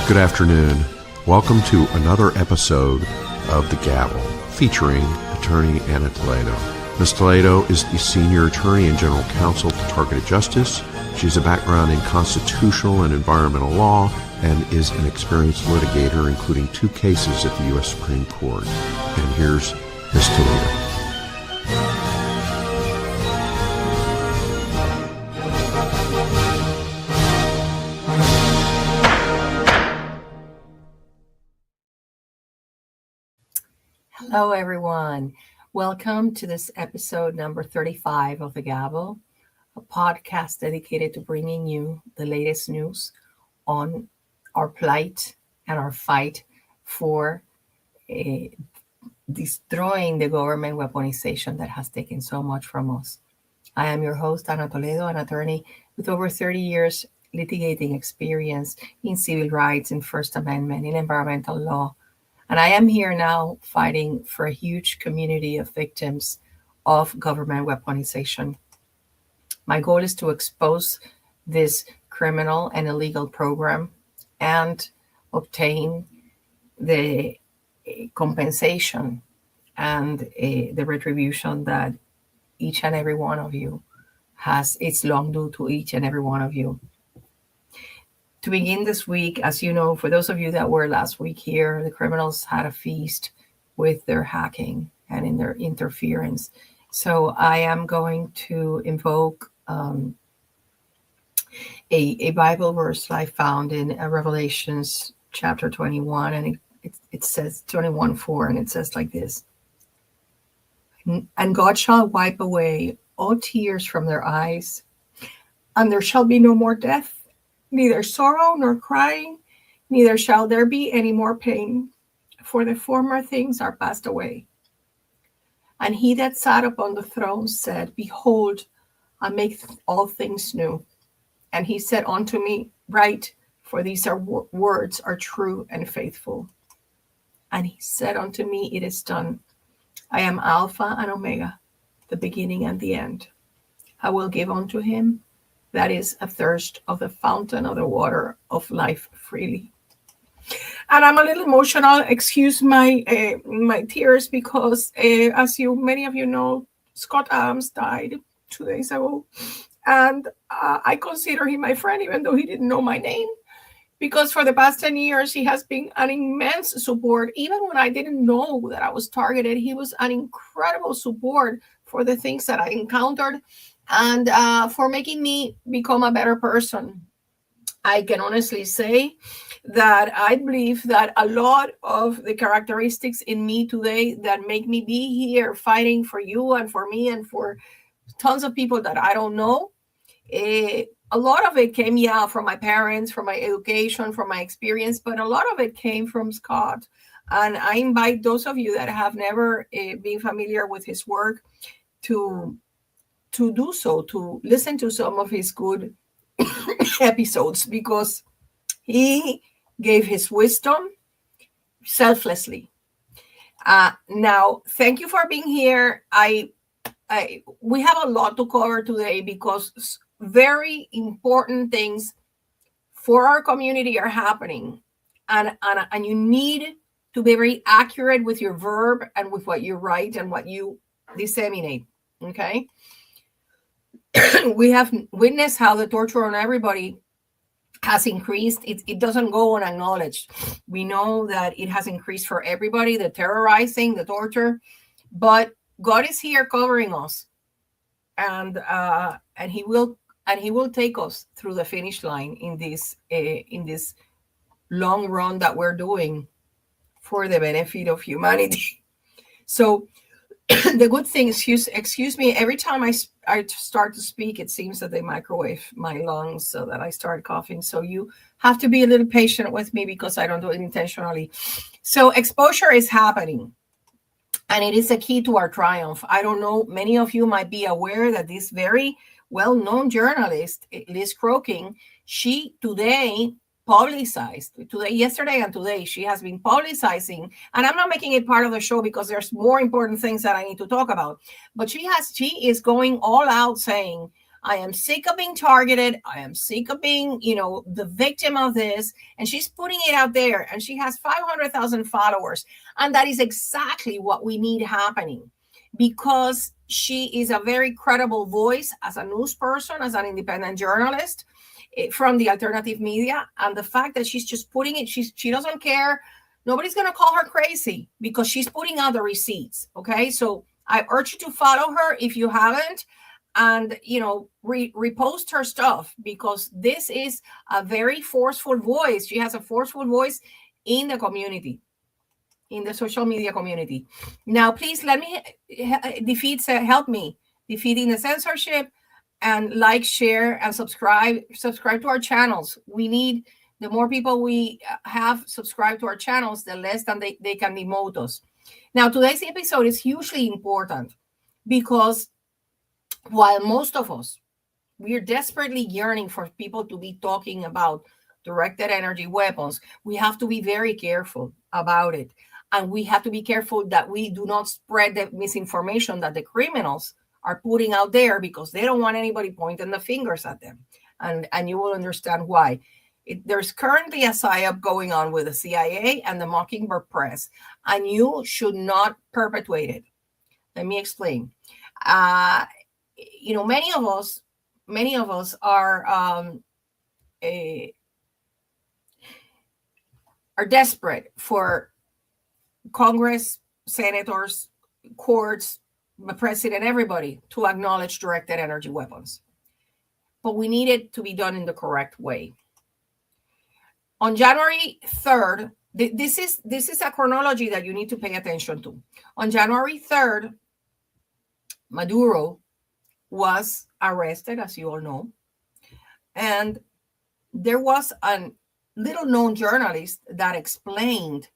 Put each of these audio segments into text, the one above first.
Good afternoon. Welcome to another episode of The Gavel, featuring attorney Ana Toledo. Ms. Toledo is the senior attorney and general counsel to Targeted Justice. She has a background in constitutional and environmental law and is an experienced litigator, including 2 cases at the U.S. Supreme Court. And here's Ms. Toledo. Hello, everyone. Welcome to this episode number 35 of The Gavel, a podcast dedicated to bringing you the latest news on our plight and our fight for destroying the government weaponization that has taken so much from us. I am your host, Ana Toledo, an attorney with over 30 years litigating experience in civil rights, in First Amendment, in environmental law. And I am here now fighting for a huge community of victims of government weaponization. My goal is to expose this criminal and illegal program and obtain the compensation and the retribution that each and every one of you has. It's long due to each and every one of you. To begin this week, as you know, for those of you that were last week here, the criminals had a feast with their hacking and in their interference. So I am going to invoke a Bible verse I found in Revelations chapter 21, and it says 21:4, and it says like this: "And God shall wipe away all tears from their eyes, and there shall be no more death, neither sorrow nor crying, neither shall there be any more pain, for the former things are passed away. And he that sat upon the throne said, Behold, I make all things new. And he said unto me, Write, for these words are true and faithful. And he said unto me, It is done. I am Alpha and Omega, the beginning and the end. I will give unto him that is athirst of the fountain of the water of life freely." And I'm a little emotional. Excuse my tears because, as many of you know, Scott Adams died 2 days ago, and I consider him my friend, even though he didn't know my name, because for the past 10 years he has been an immense support. Even when I didn't know that I was targeted, he was an incredible support for the things that I encountered, and for making me become a better person. I can honestly say that I believe that a lot of the characteristics in me today that make me be here fighting for you and for me and for tons of people that I don't know, a lot of it came, from my parents, from my education, from my experience, but a lot of it came from Scott. And I invite those of you that have never been familiar with his work to do so, to listen to some of his good episodes, because he gave his wisdom selflessly. Now, thank you for being here. We have a lot to cover today because very important things for our community are happening, and you need to be very accurate with your verb and with what you write and what you disseminate. Okay. We have witnessed how the torture on everybody has increased. It doesn't go unacknowledged. We know that it has increased for everybody, the terrorizing, the torture, but God is here covering us, and he will take us through the finish line in this long run that we're doing for the benefit of humanity. So the good thing, excuse me, every time I start to speak, it seems that they microwave my lungs so that I start coughing. So you have to be a little patient with me because I don't do it intentionally. So exposure is happening, and it is a key to our triumph. I don't know, many of you might be aware that this very well-known journalist, Liz Crokin, she today yesterday and today, she has been publicizing, and I'm not making it part of the show because there's more important things that I need to talk about, but she is going all out saying, I am sick of being targeted. I am sick of being, the victim of this. And she's putting it out there, and she has 500,000 followers. And that is exactly what we need happening, because she is a very credible voice as a news person, as an independent journalist from the alternative media. And the fact that she's just putting it, she doesn't care. Nobody's going to call her crazy because she's putting out the receipts. Okay. So I urge you to follow her if you haven't, and repost her stuff, because this is a very forceful voice. She has a forceful voice in the community, in the social media community. Now, please let me help me defeating the censorship, and like, share, and subscribe to our channels. We need, the more people we have subscribed to our channels, the less than they can demote us. Now, today's episode is hugely important because while most of us, we are desperately yearning for people to be talking about directed energy weapons, we have to be very careful about it. And we have to be careful that we do not spread the misinformation that the criminals are putting out there, because they don't want anybody pointing the fingers at them. And you will understand why. There's currently a psyop going on with the CIA and the Mockingbird Press, and you should not perpetuate it. Let me explain. Many of us are desperate for Congress, senators, courts, the president, everybody to acknowledge directed energy weapons. But we need it to be done in the correct way. On January 3rd, this is a chronology that you need to pay attention to. On January 3rd, Maduro was arrested, as you all know. And there was a little known journalist that explained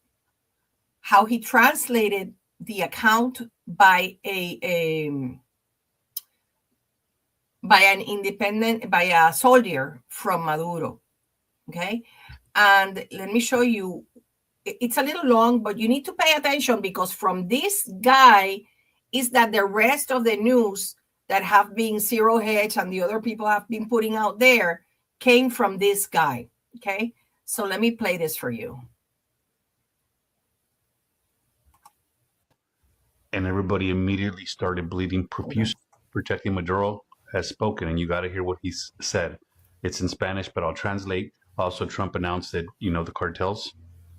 how he translated the account by a soldier from Maduro. Okay. And let me show you. It's a little long, but you need to pay attention, because from this guy is that the rest of the news that have been Zero Hedge and the other people have been putting out there came from this guy. Okay. So let me play this for you. And everybody immediately started bleeding profusely. Protecting Maduro has spoken, and you got to hear what he said. It's in Spanish, but I'll translate. Also, Trump announced that, the cartels,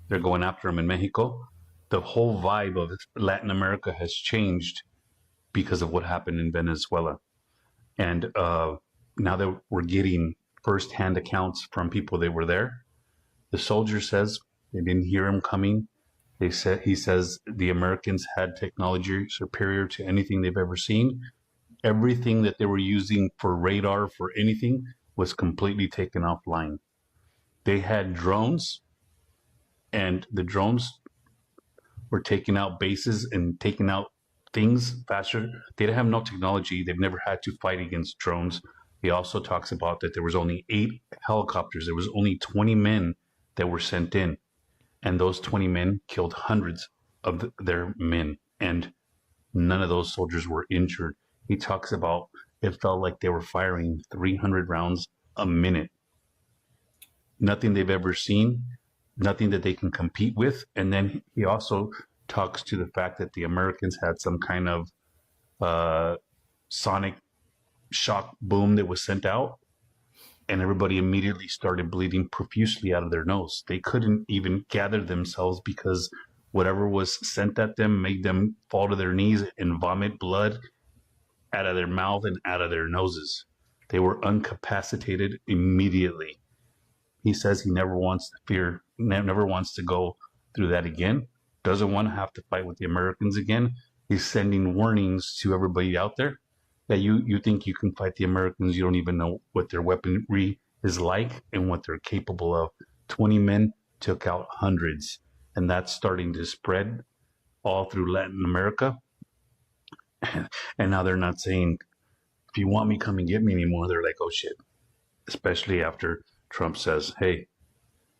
they're going after him in Mexico. The whole vibe of Latin America has changed because of what happened in Venezuela. And now that we're getting firsthand accounts from people that were there, the soldier says they didn't hear him coming. He says the Americans had technology superior to anything they've ever seen. Everything that they were using for radar, for anything, was completely taken offline. They had drones, and the drones were taking out bases and taking out things faster. They didn't have no technology. They've never had to fight against drones. He also talks about that there was only 8 helicopters. There was only 20 men that were sent in. And those 20 men killed hundreds of their men, and none of those soldiers were injured. He talks about it felt like they were firing 300 rounds a minute. Nothing they've ever seen, nothing that they can compete with. And then he also talks to the fact that the Americans had some kind of sonic shock boom that was sent out, and everybody immediately started bleeding profusely out of their nose. They couldn't even gather themselves because whatever was sent at them made them fall to their knees and vomit blood out of their mouth and out of their noses. They were incapacitated immediately. He says he never wants to go through that again, doesn't want to have to fight with the Americans again. He's sending warnings to everybody out there that you think you can fight the Americans. You don't even know what their weaponry is like and what they're capable of. 20 men took out hundreds, and that's starting to spread all through Latin America. And now they're not saying, if you want me, come and get me anymore. They're like, oh shit. Especially after Trump says, hey,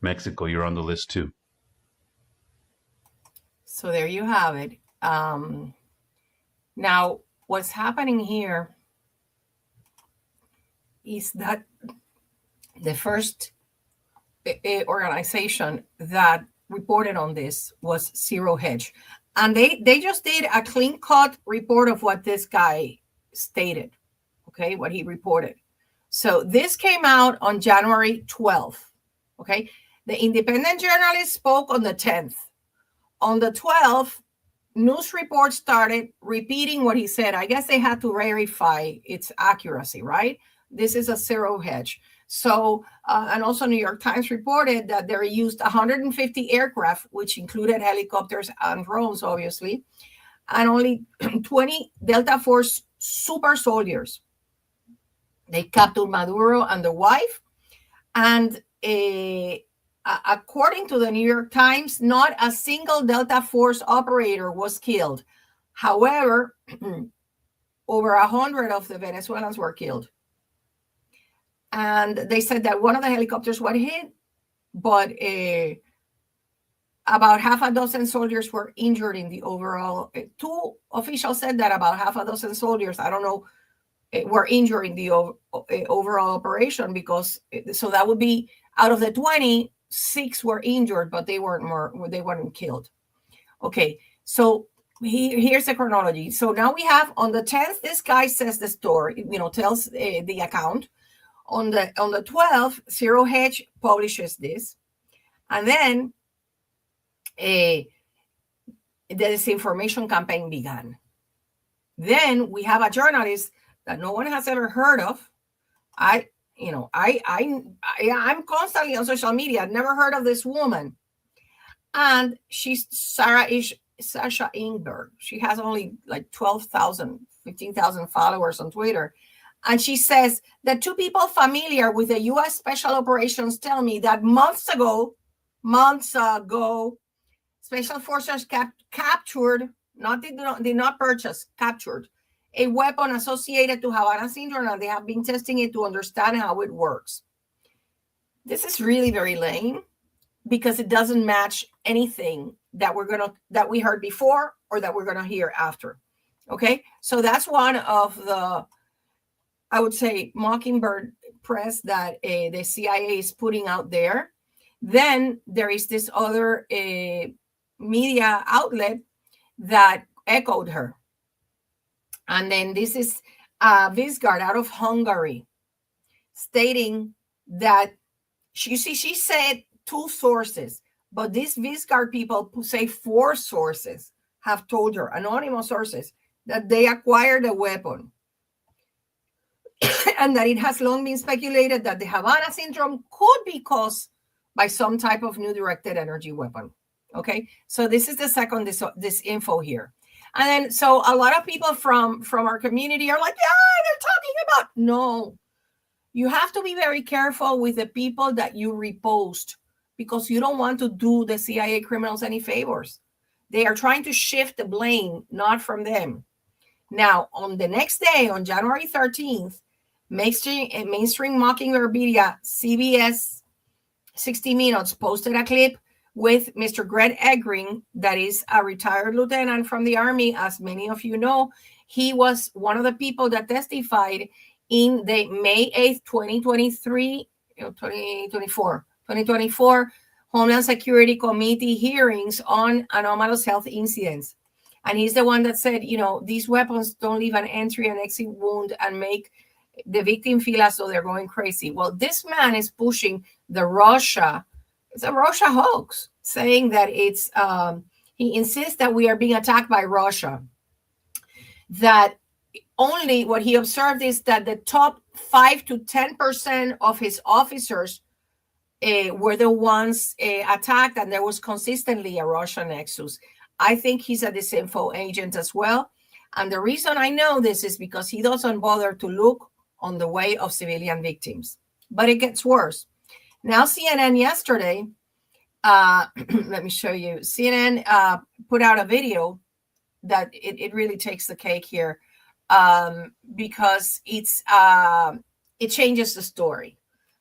Mexico, you're on the list too. So there you have it. Now, what's happening here is that the first organization that reported on this was Zero Hedge. And they just did a clean cut report of what this guy stated, okay, what he reported. So this came out on January 12th, okay? The independent journalist spoke on the 10th. On the 12th, news reports started repeating what he said. I guess they had to verify its accuracy, right? This is a Zero Hedge. So, and also New York Times reported that they used 150 aircraft, which included helicopters and drones, obviously, and only 20 Delta Force super soldiers. They captured Maduro and the wife. And according to the New York Times, not a single Delta Force operator was killed. However, over 100 of the Venezuelans were killed. And they said that one of the helicopters was hit, but about half a dozen soldiers were injured in the overall. Two officials said that about half a dozen soldiers, I don't know, were injured in the overall operation, because so that would be out of the 20, 6 were injured, but they weren't killed. Okay, so here's the chronology. So now we have on the 10th, this guy says the story, tells the account. On the 12th, Zero Hedge publishes this, and then the disinformation campaign began. Then we have a journalist that no one has ever heard of. I'm constantly on social media. I've never heard of this woman, and she's Sasha Ingberg. She has only like 12,000, 15,000 followers on Twitter. And she says that two people familiar with the U.S. Special Operations tell me that months ago, Special Forces captured, did not purchase, captured a weapon associated to Havana syndrome, and they have been testing it to understand how it works. This is really very lame, because it doesn't match anything that we heard before or that we're gonna hear after. Okay, so that's one of the, I would say, mockingbird press that the CIA is putting out there. Then there is this other media outlet that echoed her. And then this is Vizgard out of Hungary, stating that she said 2 sources, but these Vizgard people who say 4 sources have told her, anonymous sources, that they acquired a weapon. And that it has long been speculated that the Havana syndrome could be caused by some type of new directed energy weapon. Okay, so this is the second this info here. And then so a lot of people from our community are like, yeah, they're talking about. No, you have to be very careful with the people that you repost, because you don't want to do the CIA criminals any favors. They are trying to shift the blame, not from them. Now, on the next day, on January 13th, mainstream mockingbird media, CBS 60 Minutes, posted a clip with Mr. Greg Egring, that is a retired lieutenant from the Army. As many of you know, he was one of the people that testified in the May 8th, 2024 Homeland Security Committee hearings on anomalous health incidents. And he's the one that said, these weapons don't leave an entry and exit wound and make the victim feel as though they're going crazy. Well, this man is pushing it's a Russia hoax, saying that it's, he insists that we are being attacked by Russia. That only what he observed is that the top 5 to 10% of his officers were the ones attacked, and there was consistently a Russian nexus. I think he's a disinfo agent as well. And the reason I know this is because he doesn't bother to look on the way of civilian victims. But it gets worse. Now, CNN yesterday, let me show you. CNN put out a video that it really takes the cake here, because it changes the story.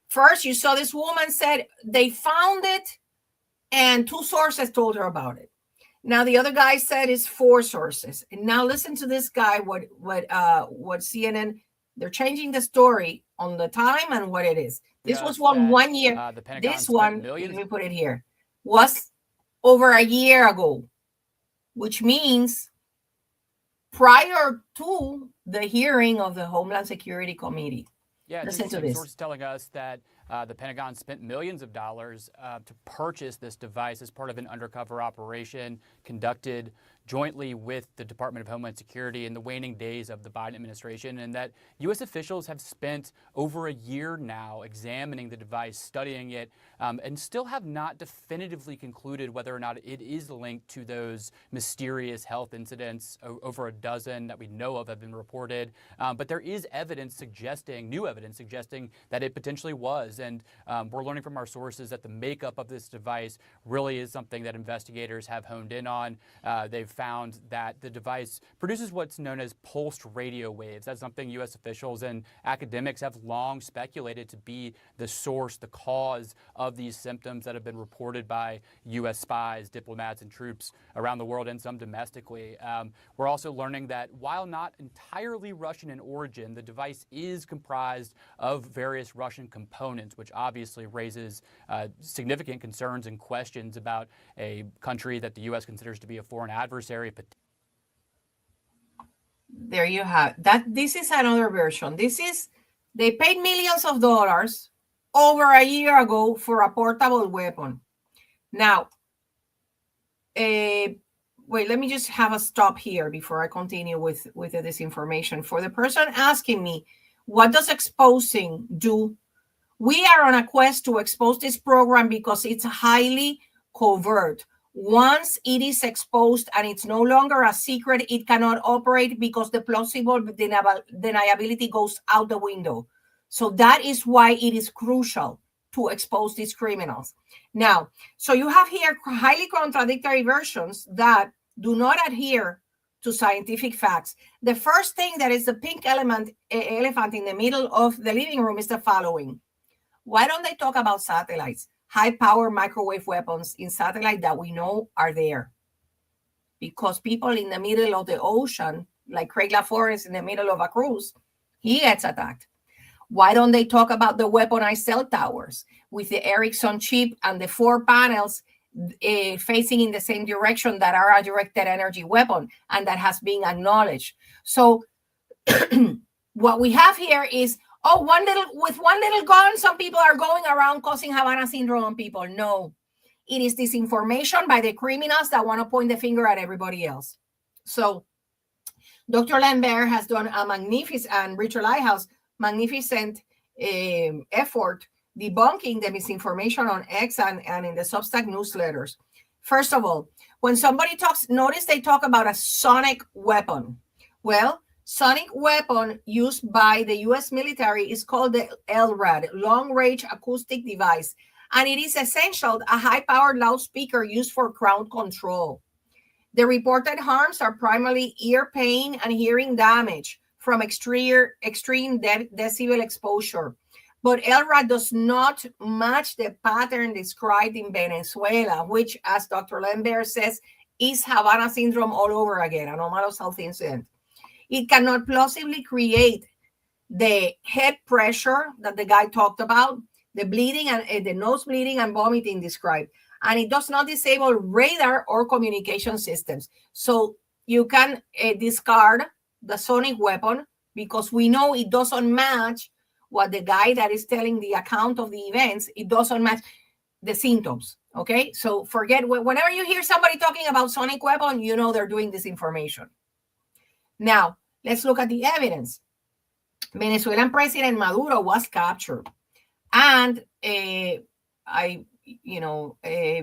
First, you saw this woman said they found it, and 2 sources told her about it. Now the other guy said it's 4 sources. And now listen to this guy, what CNN They're changing the story on the time and what it is. This was one year. The Pentagon This one, let me put it here, was over a year ago, which means prior to the hearing of the Homeland Security Committee. Yeah, it's interesting. Sources telling us that the Pentagon spent millions of dollars to purchase this device as part of an undercover operation conducted jointly with the Department of Homeland Security in the waning days of the Biden administration, and that U.S. officials have spent over a year now examining the device, studying it, and still have not definitively concluded whether or not it is linked to those mysterious health incidents. Over a dozen that we know of have been reported, but there is new evidence suggesting that it potentially was. And we're learning from our sources that the makeup of this device really is something that investigators have honed in on. They've found that the device produces what's known as pulsed radio waves. That's something U.S. officials and academics have long speculated to be the source, the cause of these symptoms that have been reported by U.S. spies, diplomats, and troops around the world, and some domestically. We're also learning that while not entirely Russian in origin, the device is comprised of various Russian components, which obviously raises significant concerns and questions about a country that the U.S. considers to be a foreign adversary. There you have that. This is another version. They paid millions of dollars over a year ago for a portable weapon. Now, wait, let me just have a stop here before I continue with the disinformation. For the person asking me, what does exposing do? We are on a quest to expose this program because it's highly covert. Once it is exposed and it's no longer a secret, it cannot operate because the plausible deniability goes out the window. So that is why it is crucial to expose these criminals. Now, so you have here highly contradictory versions that do not adhere to scientific facts. The first thing that is the pink elephant in the middle of the living room is the following. Why don't they talk about satellites? High-power microwave weapons in satellite that we know are there. Because people in the middle of the ocean, like Craig LaForest in the middle of a cruise, he gets attacked. Why don't they talk about the weaponized cell towers with the Ericsson chip and the 4 panels facing in the same direction that are a directed energy weapon and that has been acknowledged? So what we have here is, with one little gun, some people are going around causing Havana syndrome on people. No, it is disinformation by the criminals that want to point the finger at everybody else. So Dr. Lambert has done a magnificent, and Richard Lighthouse, magnificent effort debunking the misinformation on X and in the Substack newsletters. First of all, when somebody talks, notice they talk about a sonic weapon. Well, sonic weapon used by the U.S. military is called the LRAD, Long Range Acoustic Device, and it is essential a high-powered loudspeaker used for crowd control. The reported harms are primarily ear pain and hearing damage from extreme decibel exposure. But LRAD does not match the pattern described in Venezuela, which, as Dr. Lambert says, is Havana syndrome all over again, an anomalous health incident. It cannot plausibly create the head pressure that the guy talked about, the bleeding and the nose bleeding and vomiting described. And it does not disable radar or communication systems. So you can discard the sonic weapon because we know it doesn't match what the guy that is telling the account of the events, it doesn't match the symptoms. Okay, so forget, whenever you hear somebody talking about sonic weapon, you know they're doing disinformation. Now, let's look at the evidence. Venezuelan President Maduro was captured. And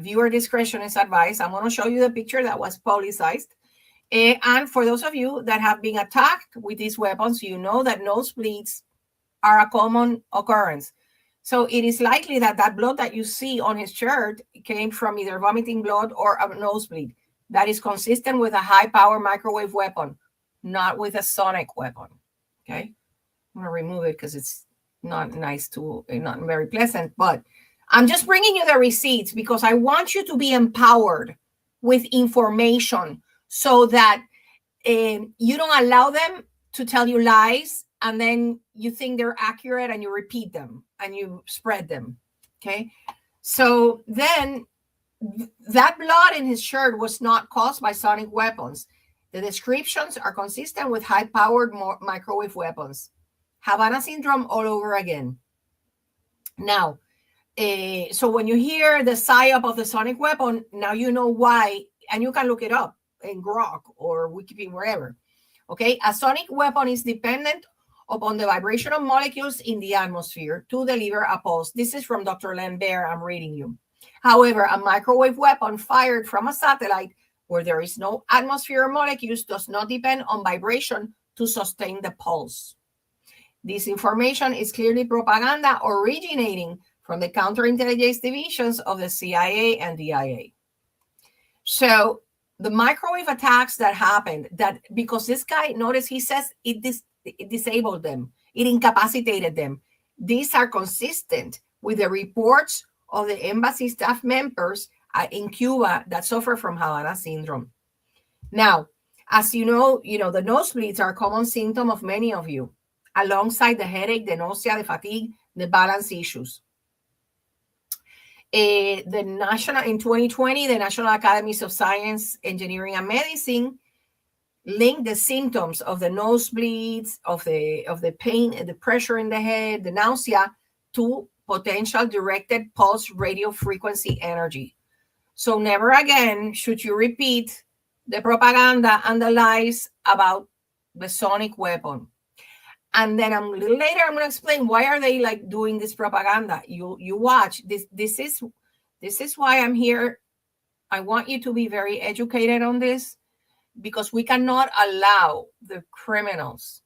viewer discretion is advised. I'm going to show you the picture that was publicized. And for those of you that have been attacked with these weapons, you know that nosebleeds are a common occurrence. So it is likely that that blood that you see on his shirt came from either vomiting blood or a nosebleed. That is consistent with a high-power microwave weapon, not with a sonic weapon. Okay, I'm going to remove it because it's not nice not very pleasant, but I'm just bringing you the receipts because I want you to be empowered with information so that you don't allow them to tell you lies and then you think they're accurate and you repeat them and you spread them. Okay. So then that blood in his shirt was not caused by sonic weapons. The descriptions are consistent with high-powered microwave weapons. Havana syndrome all over again. Now, so when you hear the psyop of the sonic weapon, now you know why, and you can look it up in Grok or Wikipedia, wherever. Okay, a sonic weapon is dependent upon the vibration of molecules in the atmosphere to deliver a pulse. This is from Dr. Lambert, I'm reading you. However, a microwave weapon fired from a satellite where there is no atmosphere or molecules does not depend on vibration to sustain the pulse. This information is clearly propaganda originating from the counterintelligence divisions of the CIA and DIA. So the microwave attacks that happened, that because this guy, notice he says it disabled them, it incapacitated them. These are consistent with the reports of the embassy staff members in Cuba that suffer from Havana syndrome. Now, as you know, the nosebleeds are a common symptom of many of you, alongside the headache, the nausea, the fatigue, the balance issues. In 2020, the National Academies of Science, Engineering, and Medicine linked the symptoms of the nosebleeds, of the pain, the pressure in the head, the nausea, to potential directed pulse radio frequency energy. So never again should you repeat the propaganda and the lies about the sonic weapon. And then a little later, I'm going to explain why are they like doing this propaganda. You watch this. This is why I'm here. I want you to be very educated on this, because we cannot allow the criminals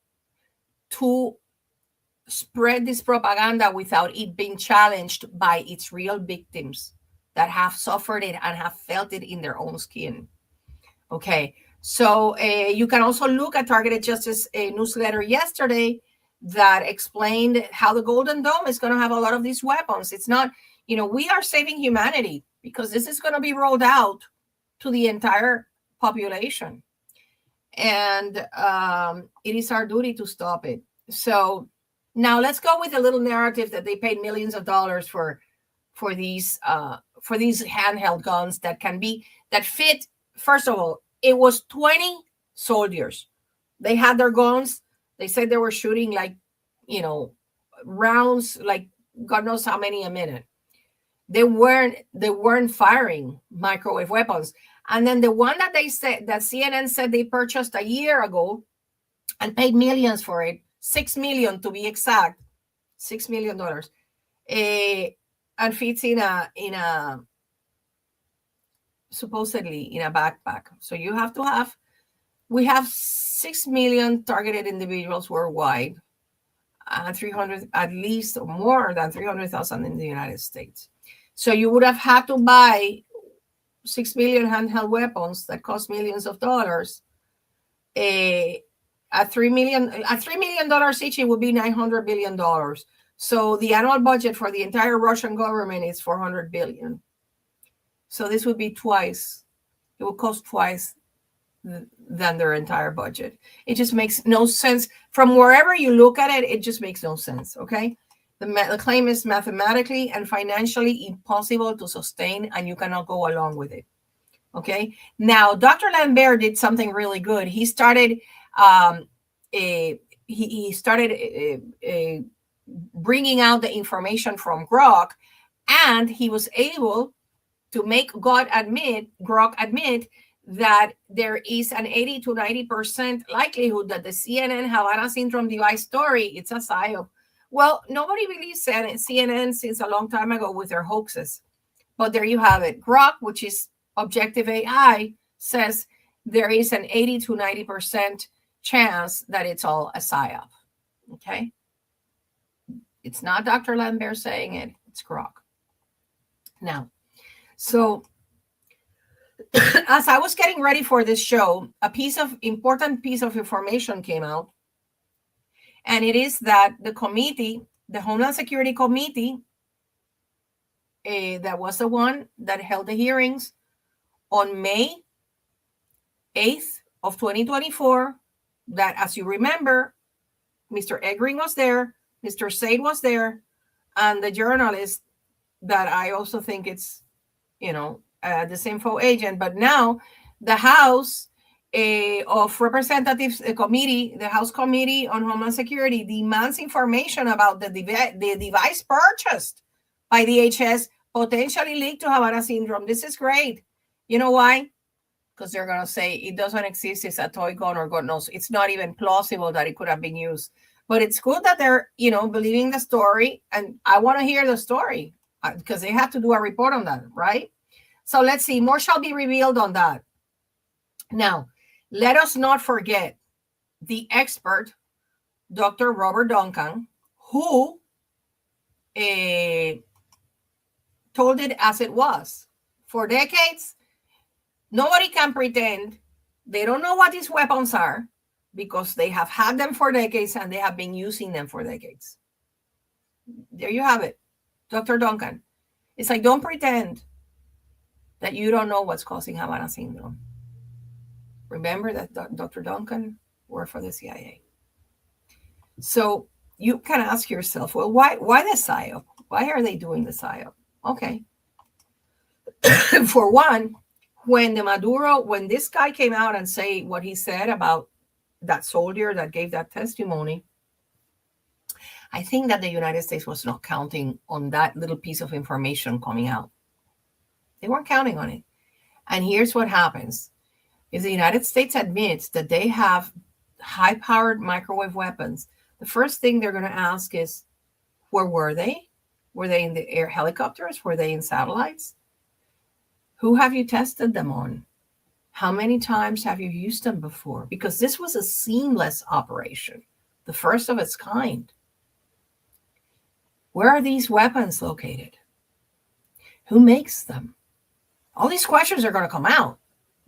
to spread this propaganda without it being challenged by its real victims that have suffered it and have felt it in their own skin. Okay, so you can also look at Targeted Justice newsletter yesterday that explained how the Golden Dome is going to have a lot of these weapons. It's not, we are saving humanity because this is going to be rolled out to the entire population. And it is our duty to stop it. So now let's go with a little narrative that they paid millions of dollars for these handheld guns that fit. First of all, it was 20 soldiers. They had their guns. They said they were shooting rounds, like God knows how many a minute. They weren't firing microwave weapons. And then the one that CNN said they purchased a year ago and paid millions for it, $6 million to be exact, $6 million, and fits in a supposedly in a backpack. So we have 6 million targeted individuals worldwide, and 300, at least more than 300,000 in the United States. So you would have had to buy 6 million handheld weapons that cost millions of dollars. At $3 million each, it would be $900 billion. So the annual budget for the entire Russian government is $400 billion. So this would be twice. It would cost twice than their entire budget. It just makes no sense. From wherever you look at it, it just makes no sense, okay? The claim is mathematically and financially impossible to sustain, and you cannot go along with it, okay? Now, Dr. Lambert did something really good. He started bringing out the information from Grok, and he was able to make Grok admit that there is an 80 to 90% likelihood that the CNN Havana syndrome device story, it's a psyop. Well, nobody believes CNN since a long time ago with their hoaxes. But there you have it. Grok, which is objective AI, says there is an 80 to 90% chance that it's all a psyop. Okay? It's not Dr. Lambert saying it. It's Grok. Now, so as I was getting ready for this show, important piece of information came out. And it is that the committee, the Homeland Security Committee, that was the one that held the hearings on May 8th of 2024, that, as you remember, Mr. Eggering was there, Mr. Said was there, and the journalist that I also think it's, this info agent. But now the House of Representatives Committee, the House Committee on Homeland Security, demands information about the device purchased by DHS potentially linked to Havana syndrome. This is great. You know why? Because they're going to say it doesn't exist. It's a toy gun, or God knows. It's not even plausible that it could have been used. But it's good that they're, believing the story. And I want to hear the story because they have to do a report on that, right? So let's see. More shall be revealed on that. Now, let us not forget the expert, Dr. Robert Duncan, who told it as it was. For decades, nobody can pretend they don't know what these weapons are, because they have had them for decades and they have been using them for decades. There you have it, Dr. Duncan. It's like, don't pretend that you don't know what's causing Havana syndrome. Remember that Dr. Duncan worked for the CIA. So you can ask yourself, well, why the PSYOP? Why are they doing the PSYOP? Okay. For one, when this guy came out and say what he said about that soldier that gave that testimony, I think that the United States was not counting on that little piece of information coming out. They weren't counting on it. And here's what happens. If the United States admits that they have high-powered microwave weapons, the first thing they're going to ask is, where were they? Were they in the air helicopters? Were they in satellites? Who have you tested them on? How many times have you used them before? Because this was a seamless operation, the first of its kind. Where are these weapons located? Who makes them? All these questions are going to come out.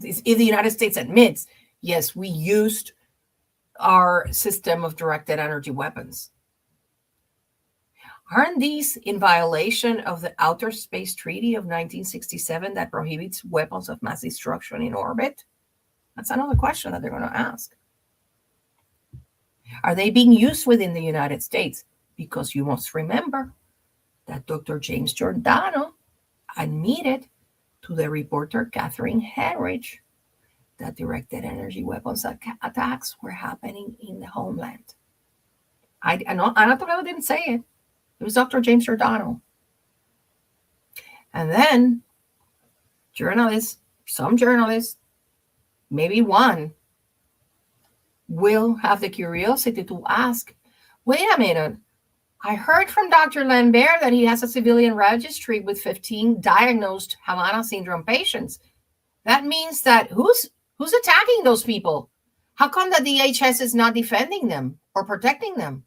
If the United States admits, yes, we used our system of directed energy weapons. Aren't these in violation of the Outer Space Treaty of 1967 that prohibits weapons of mass destruction in orbit? That's another question that they're going to ask. Are they being used within the United States? Because you must remember that Dr. James Giordano admitted to the reporter Catherine Henrich that directed energy weapons attacks were happening in the homeland. I know Ana Toledo didn't say it. It was Dr. James Giordano. And then some journalists, maybe one, will have the curiosity to ask, wait a minute, I heard from Dr. Lambert that he has a civilian registry with 15 diagnosed Havana syndrome patients. That means that who's attacking those people? How come the DHS is not defending them or protecting them?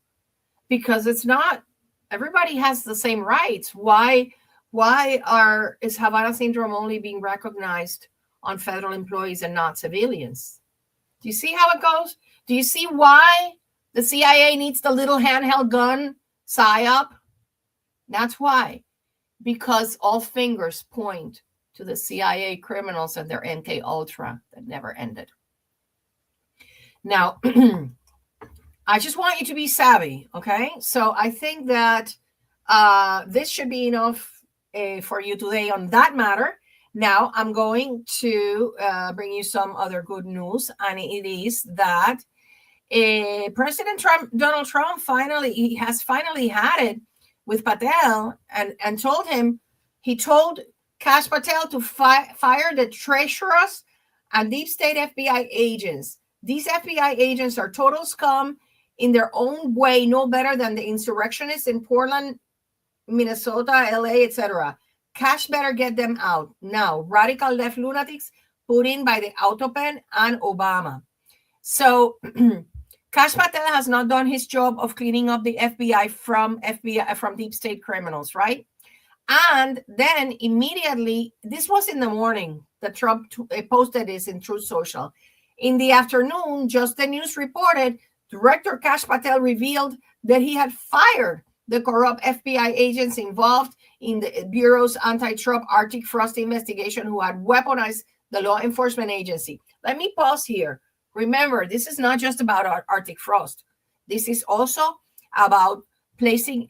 Because it's not, everybody has the same rights. Why is Havana syndrome only being recognized on federal employees and not civilians? Do you see how it goes? Do you see why the CIA needs the little handheld gun PSYOP? That's why. Because all fingers point to the CIA criminals and their MK Ultra that never ended. Now, I just want you to be savvy, okay? So I think that this should be enough for you today on that matter. Now, I'm going to bring you some other good news, and it is that President Donald Trump has finally had it with Patel and told him, he told Kash Patel to fire the treacherous and deep state FBI agents. These FBI agents are total scum in their own way, no better than the insurrectionists in Portland, Minnesota, LA, etc. Kash better get them out now. Radical left lunatics put in by the Autopen and Obama. So Kash Patel has not done his job of cleaning up the FBI from deep state criminals, right? And then immediately, this was in the morning that Trump posted this in Truth Social. In the afternoon, Just the News reported Director Kash Patel revealed that he had fired the corrupt FBI agents involved in the Bureau's anti-Trump Arctic Frost investigation who had weaponized the law enforcement agency. Let me pause here. Remember, this is not just about Arctic Frost. This is also about placing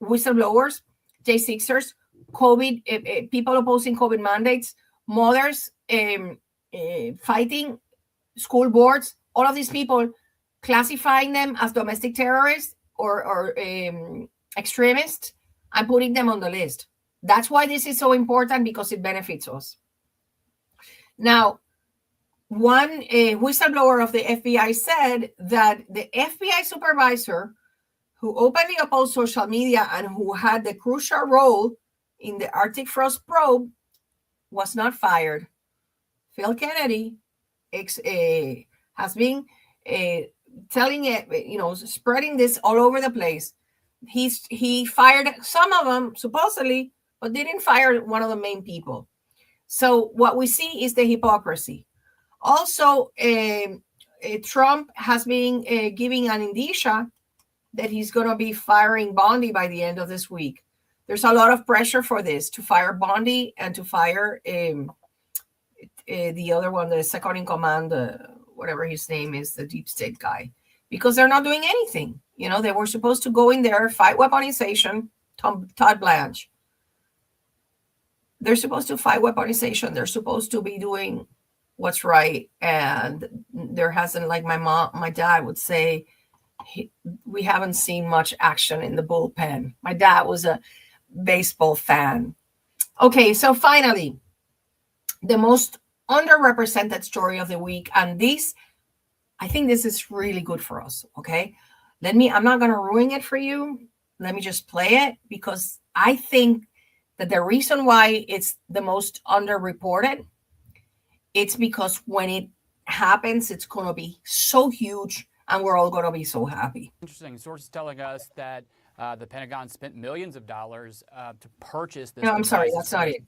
whistleblowers, J6ers, COVID, people opposing COVID mandates, mothers fighting school boards, all of these people, classifying them as domestic terrorists or extremists and putting them on the list. That's why this is so important, because it benefits us. Now, one whistleblower of the FBI said that the FBI supervisor who openly opposed social media and who had the crucial role in the Arctic Frost probe was not fired. Phil Kennedy has been telling it, spreading this all over the place. He fired some of them, supposedly, but didn't fire one of the main people. So what we see is the hypocrisy. Also, Trump has been giving an indicia that he's going to be firing Bondi by the end of this week. There's a lot of pressure for this, to fire Bondi and to fire the other one, the second in command, whatever his name is, the deep state guy, because they're not doing anything. They were supposed to go in there, fight weaponization, Todd Blanche. They're supposed to fight weaponization. They're supposed to be doing what's right. And there hasn't, like my dad would say, we haven't seen much action in the bullpen. My dad was a baseball fan. Okay, so finally, the most underrepresented story of the week, and I think this is really good for us. Okay, I'm not going to ruin it for you. Let me just play it, because I think that the reason why it's the most underreported, it's because when it happens, it's going to be so huge and we're all going to be so happy. Interesting. Sources telling us that the Pentagon spent millions of dollars to purchase this. No, I'm sorry. That's not it.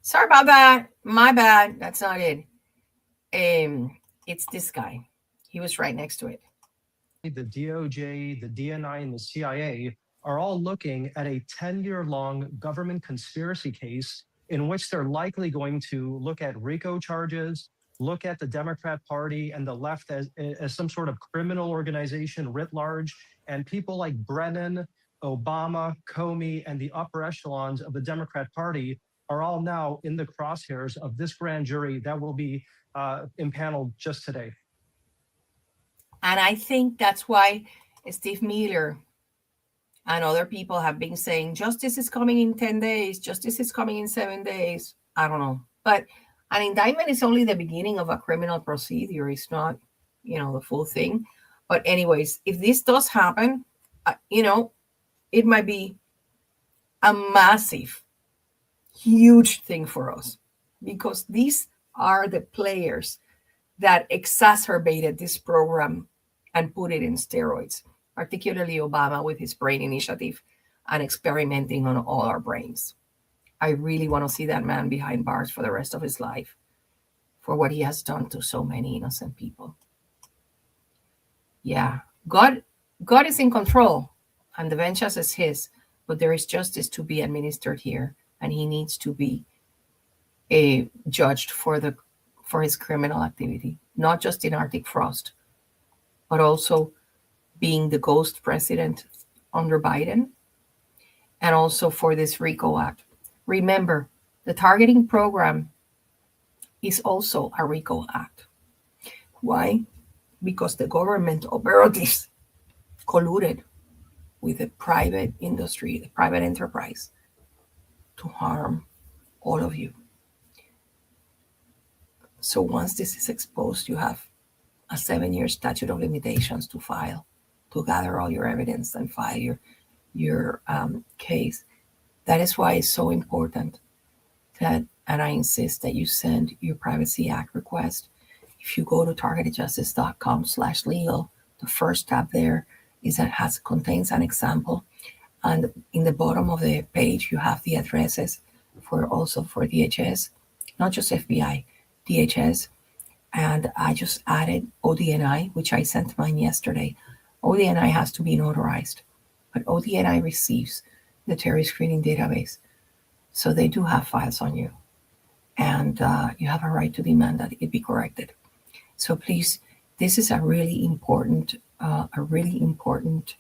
Sorry about that. My bad. That's not it. It's this guy. He was right next to it. The DOJ, the DNI, and the CIA are all looking at a 10-year-long government conspiracy case in which they're likely going to look at RICO charges, look at the Democrat Party and the left as some sort of criminal organization writ large, and people like Brennan, Obama, Comey, and the upper echelons of the Democrat Party are all now in the crosshairs of this grand jury that will be impaneled just today. And I think that's why Steve Miller and other people have been saying justice is coming in 10 days, justice is coming in 7 days. I don't know. But an indictment is only the beginning of a criminal procedure. It's not, the full thing. But anyways, if this does happen, it might be a massive, huge thing for us, because these are the players that exacerbated this program and put it in steroids, particularly Obama with his brain initiative and experimenting on all our brains. I really want to see that man behind bars for the rest of his life for what he has done to so many innocent people. Yeah, God is in control and the vengeance is his, but there is justice to be administered here, and he needs to be judged for his criminal activity, not just in Arctic Frost, but also being the ghost president under Biden, and also for this RICO Act. Remember, the targeting program is also a RICO Act. Why? Because the government operatives colluded with the private industry, the private enterprise, to harm all of you. So once this is exposed, you have a 7-year statute of limitations to gather all your evidence and file your case. That is why it's so important that, and I insist that you send your Privacy Act request. If you go to targetedjustice.com/legal, the first tab there contains an example, and in the bottom of the page you have the addresses for DHS, not just FBI, DHS, and I just added ODNI, which I sent mine yesterday. ODNI has to be notarized, but ODNI receives the terrorist screening database, so they do have files on you, and you have a right to demand that it be corrected. So please, this is a really important a really important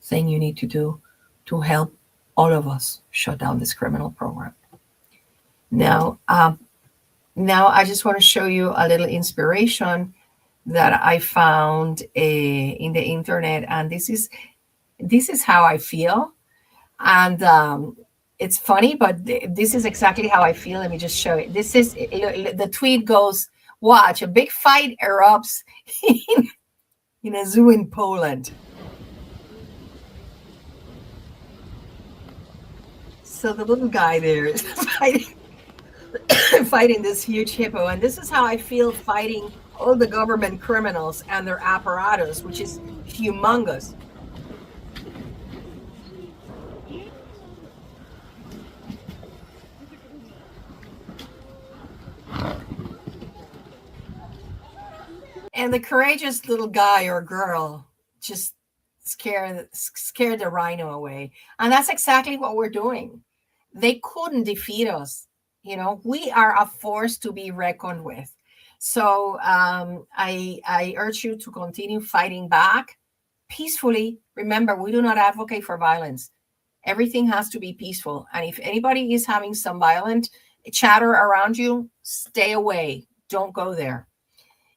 thing you need to do to help all of us shut down this criminal program. Now, I just want to show you a little inspiration that I found in the internet, and this is how I feel. And it's funny, but this is exactly how I feel. Let me just show it. This is the tweet goes, "Watch, a big fight erupts in a zoo in Poland." So the little guy there is fighting this huge hippo, and this is how I feel fighting all the government criminals and their apparatus, which is humongous. And the courageous little guy or girl just scared the rhino away. And that's exactly what we're doing. They couldn't defeat us. We are a force to be reckoned with. So I urge you to continue fighting back peacefully. Remember, we do not advocate for violence. Everything has to be peaceful. And if anybody is having some violent chatter around you, stay away. Don't go there.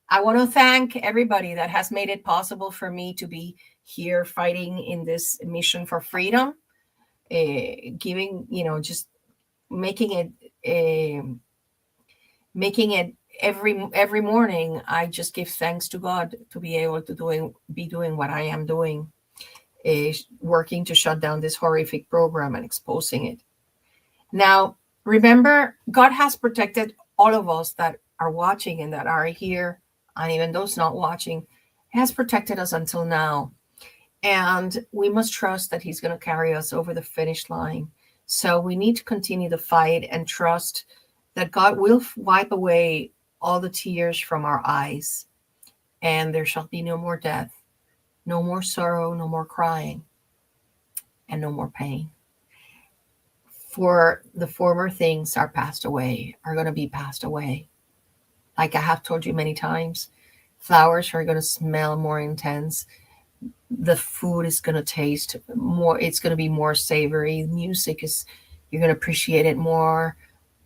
I want to thank everybody that has made it possible for me to be here fighting in this mission for freedom, giving, just making it every morning. I just give thanks to God to be able to be doing what I am doing, working to shut down this horrific program and exposing it. Now, remember, God has protected all of us that are watching and that are here, and even those not watching, has protected us until now. And we must trust that he's going to carry us over the finish line. So we need to continue the fight and trust that God will wipe away all the tears from our eyes. And there shall be no more death, no more sorrow, no more crying, and no more pain. For the former things are passed away, are going to be passed away. Like I have told you many times, flowers are going to smell more intense. The food is going to taste more. It's going to be more savory. Music you're going to appreciate it more.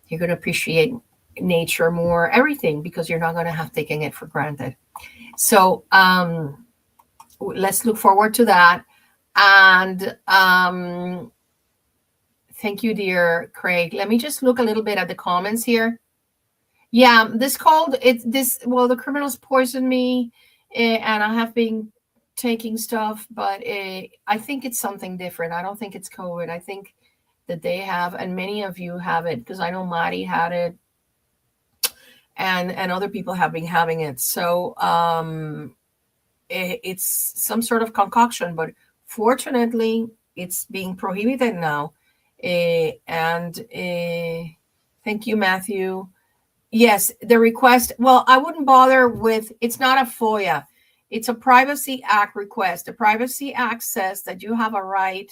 You're going to appreciate nature more, everything, because you're not going to have taken it for granted. So let's look forward to that. And thank you, dear Craig. Let me just look a little bit at the comments here. Yeah, the criminals poisoned me, and I have been taking stuff, but I think it's something different. I don't think it's COVID. I think that they have, and many of you have it, because I know Mari had it, and other people have been having it. So it's some sort of concoction, but fortunately, it's being prohibited now. And thank you, Matthew. Yes, the request. Well, I wouldn't bother with, it's not a FOIA. It's a Privacy Act request. The Privacy Act says that you have a right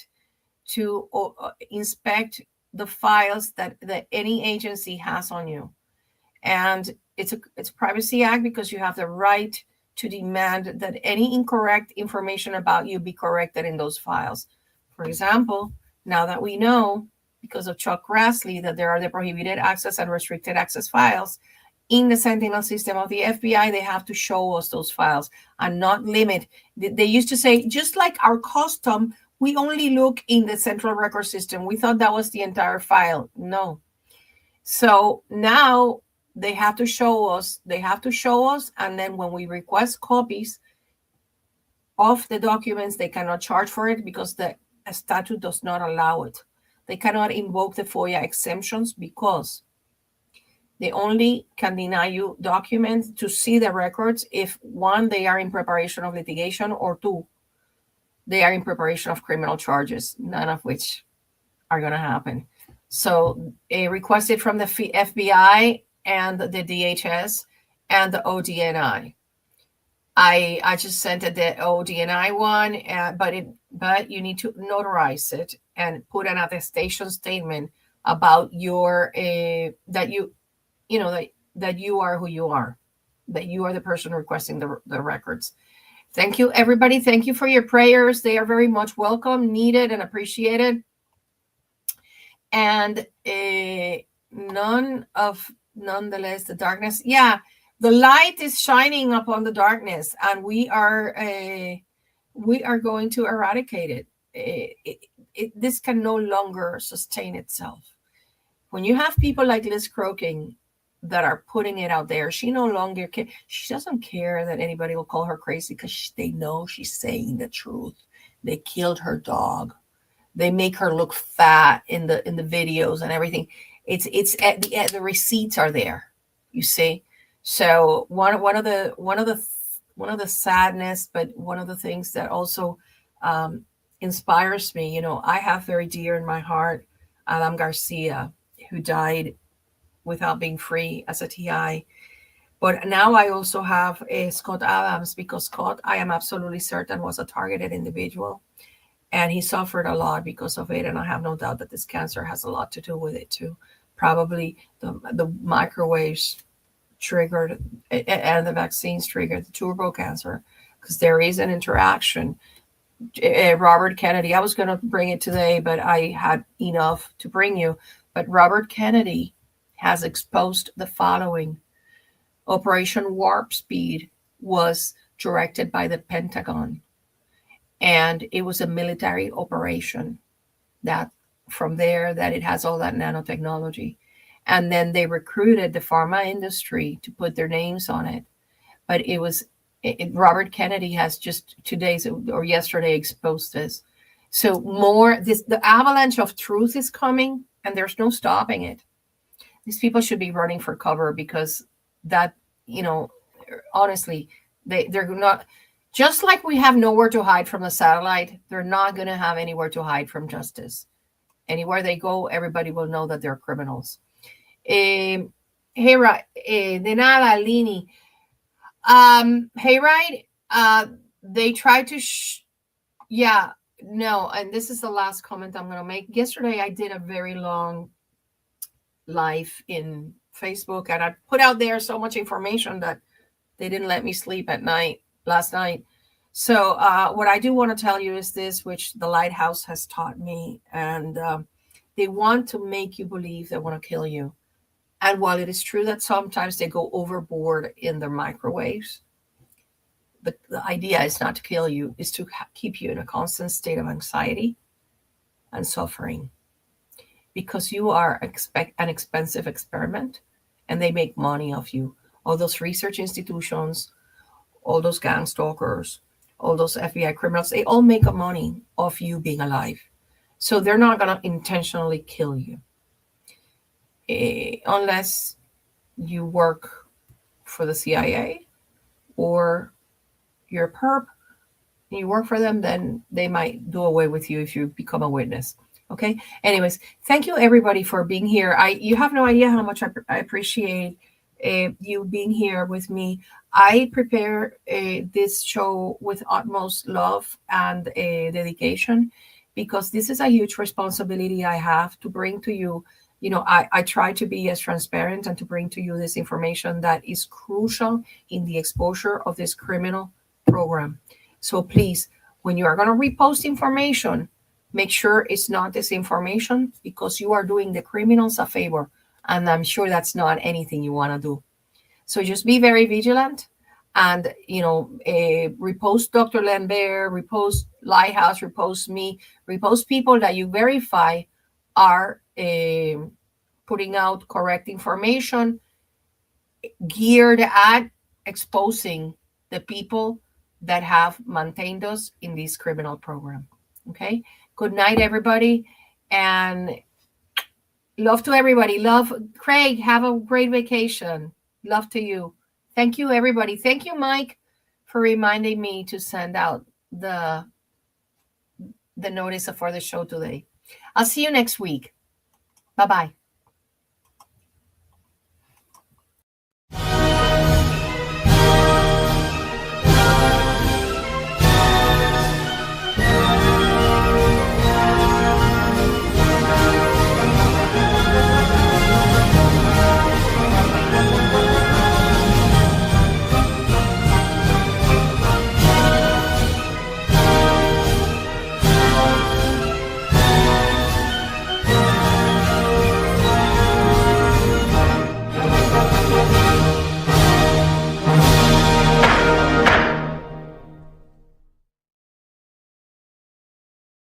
to inspect the files that any agency has on you. And it's a Privacy Act because you have the right to demand that any incorrect information about you be corrected in those files. For example, now that we know, because of Chuck Grassley, that there are the prohibited access and restricted access files in the Sentinel system of the FBI, they have to show us those files and not limit. They used to say, just like our custom, we only look in the central record system. We thought that was the entire file. No. So now they have to show us. And then when we request copies of the documents, they cannot charge for it because the statute does not allow it. They cannot invoke the FOIA exemptions because they only can deny you documents to see the records if, one, they are in preparation of litigation, or two, they are in preparation of criminal charges, none of which are going to happen. So requested from the FBI and the DHS and the ODNI. I just sent it the ODNI one, but you need to notarize it and put an attestation statement about your that you are who you are, that you are the person requesting the records. Thank you, everybody. Thank you for your prayers. They are very much welcome, needed, and appreciated. And nonetheless, the darkness. Yeah, the light is shining upon the darkness, and we are going to eradicate it. This can no longer sustain itself. When you have people like Liz Croking that are putting it out there, she no longer she doesn't care that anybody will call her crazy, because they know she's saying the truth. They killed her dog. They make her look fat in the videos and everything. It's at the receipts are there, you see. So one of the sadness, but one of the things that also inspires me, I have very dear in my heart Adam Garcia, who died without being free as a TI. But now I also have Scott Adams, because Scott, I am absolutely certain, was a targeted individual. And he suffered a lot because of it. And I have no doubt that this cancer has a lot to do with it too. Probably the microwaves triggered, and the vaccines triggered the turbo cancer, because there is an interaction. Robert Kennedy, I was going to bring it today, but I had enough to bring you. But Robert Kennedy has exposed the following. Operation Warp Speed was directed by the Pentagon. And it was a military operation that from there that it has all that nanotechnology. And then they recruited the pharma industry to put their names on it. But Robert Kennedy has just 2 days or yesterday exposed this. So the avalanche of truth is coming, and there's no stopping it. These people should be running for cover, because that, honestly, they're not. Just like we have nowhere to hide from the satellite, they're not going to have anywhere to hide from justice. Anywhere they go, everybody will know that they're criminals. Hey, de nada, Lini. Hey, right. They tried to, yeah, no. And this is the last comment I'm going to make. Yesterday, I did a very long live in Facebook, and I put out there so much information that they didn't let me sleep at night last night. So what I do want to tell you is this, which the Lighthouse has taught me. And they want to make you believe they want to kill you. And while it is true that sometimes they go overboard in their microwaves, the idea is not to kill you, is to keep you in a constant state of anxiety and suffering. Because you are an expensive experiment, and they make money off you. All those research institutions, all those gang stalkers, all those FBI criminals, they all make money off you being alive. So they're not going to intentionally kill you. Unless you work for the CIA or you're a perp and you work for them, then they might do away with you if you become a witness. Okay. Anyways, thank you everybody for being here. You have no idea how much I appreciate you being here with me. I prepare this show with utmost love and dedication, because this is a huge responsibility I have to bring to you. I try to be as transparent and to bring to you this information that is crucial in the exposure of this criminal program. So please, when you are going to repost information, make sure it's not disinformation, because you are doing the criminals a favor. And I'm sure that's not anything you want to do. So just be very vigilant, and, repost Dr. Lambert, repost Lighthouse, repost me, repost people that you verify are putting out correct information geared at exposing the people that have maintained us in this criminal program. Okay. Good night, everybody. And love to everybody. Love, Craig. Have a great vacation. Love to you. Thank you, everybody. Thank you, Mike, for reminding me to send out the notice for the show today. I'll see you next week. Bye-bye.